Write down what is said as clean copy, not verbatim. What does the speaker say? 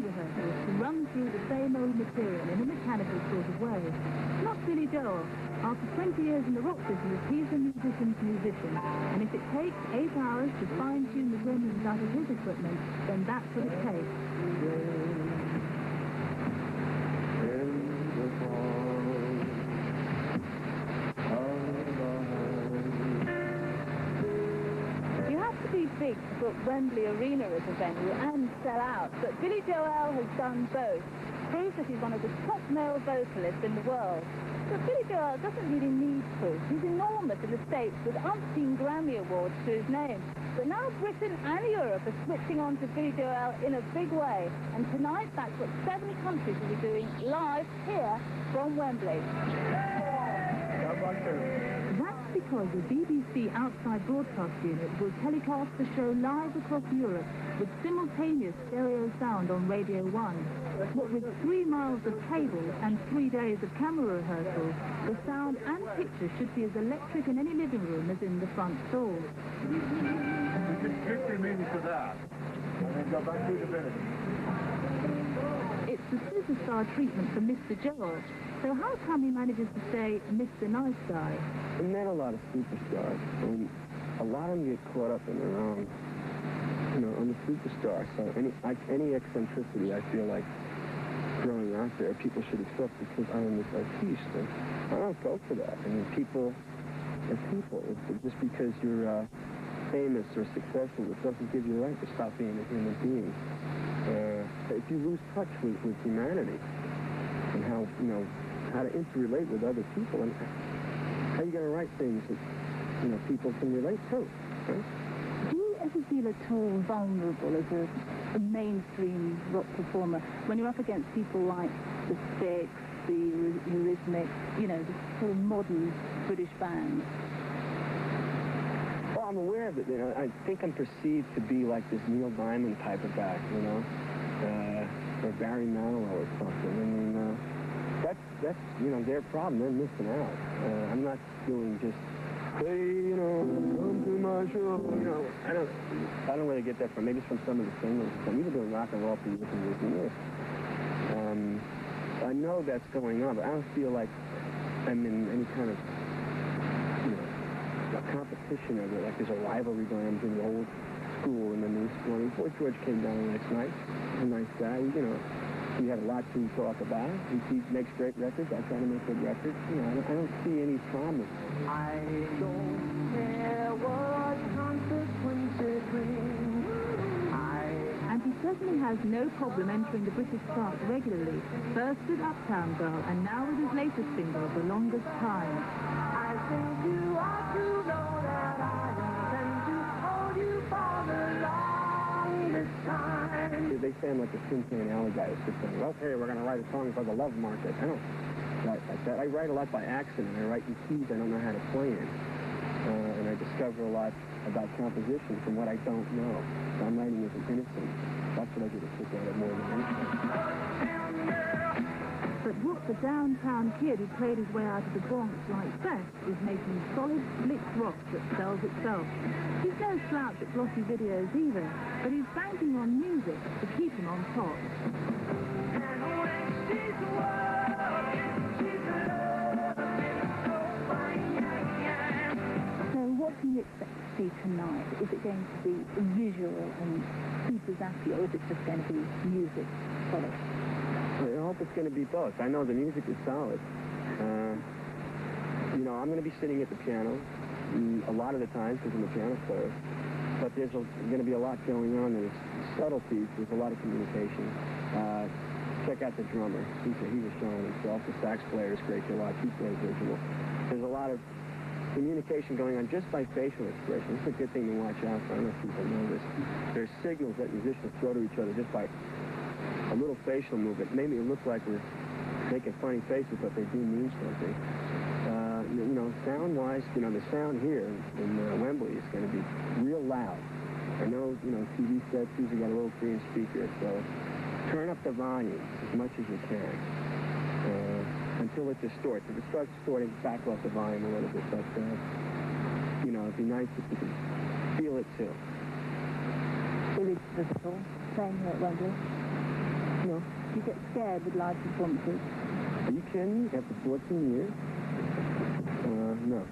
rehearsals to run through the same old material in a mechanical sort of way. Not Billy Joel. After 20 years in the rock business, he's a musician's musician. And if it takes 8 hours to fine-tune the gremlins out of his equipment, then that's what it takes. Big to book Wembley Arena as a venue and sell out, but Billy Joel has done both. Proof that he's one of the top male vocalists in the world. But Billy Joel doesn't really need proof. He's enormous in the States with umpteen Grammy Awards to his name. But now Britain and Europe are switching on to Billy Joel in a big way. And tonight, that's what 7 countries will be doing live here from Wembley. That's because the BBC outside broadcast unit will telecast the show live across Europe with simultaneous stereo sound on Radio 1. What with 3 miles of cables and 3 days of camera rehearsals, the sound and picture should be as electric in any living room as in the front stall. We can strictly mean to that, and then go back to the village. It's the superstar treatment for Mr. Joel. So how come he manages to say Mr. Nice Guy? I've met a lot of superstars, and a lot of them get caught up in their own, on the superstar. So any eccentricity, I feel like, growing out there, people should accept because I'm this artiste. And I don't go for that. I mean, people are people. It's just because you're famous or successful, it doesn't give you the right to stop being a human being. If you lose touch with humanity and how to interrelate with other people, and how you going to write things that, people can relate to, right? Do you ever feel at all vulnerable as a mainstream rock performer when you're up against people like the Sticks, the Eurythmics, the sort of modern British bands? Well, I'm aware of it. I think I'm perceived to be like this Neil Diamond type of act, or Barry Manilow or something. I mean, that's their problem. They're missing out. I'm not doing just, hey, come to my show. I don't really get that from. Maybe it's from some of the singers. I'm even doing rock and roll for years and years and years. I know that's going on, but I don't feel like I'm in any kind of, a competition of it. Like there's a rivalry going on between the old school and the new school. I mean, Boy George came down last night. He's a nice guy. We had a lot to talk about. He makes great records. I try to make good records. I don't see any problem. I don't care what consequences bring. And he certainly has no problem entering the British charts regularly. First with Uptown Girl, and now with his latest single, The Longest Time. I think you ought to know that I intend to hold you for the longest time. They sound like the Tin Pan Alley guy who's just saying, okay, we're going to write a song called The Love Market. I don't write like that. I write a lot by accident. I write in keys I don't know how to play in. And I discover a lot about composition from what I don't know. So I'm writing as an innocent. That's what I get a kick out of more than anything. But what the downtown kid who played his way out of the Bronx likes best is making solid, slick rock that sells itself. He's no slouch at glossy videos either, but he's banking on music to keep him on top. So what can you expect to see tonight? Is it going to be visual and super zappy, or is it just going to be music solid? I hope it's going to be both. I know the music is solid. I'm going to be sitting at the piano a lot of the times because I'm a piano player. But there's going to be a lot going on. There's subtleties. There's a lot of communication. Check out the drummer. He was showing himself. The sax player is great. He plays original. There's a lot of communication going on just by facial expression. It's a good thing to watch out for. I don't know if people know this. There's signals that musicians throw to each other just by a little facial movement. Maybe it looks like we're making funny faces, but they do mean something. Sound-wise, the sound here in Wembley is going to be real loud. I know, TV sets usually got a little green speaker, so turn up the volume as much as you can until it distorts. If it starts distorting, back off the volume a little bit, but, it'd be nice if you could feel it too. Billy Crystal playing here at Wembley. get scared with live performances? Are you kidding me? After 14 years? No.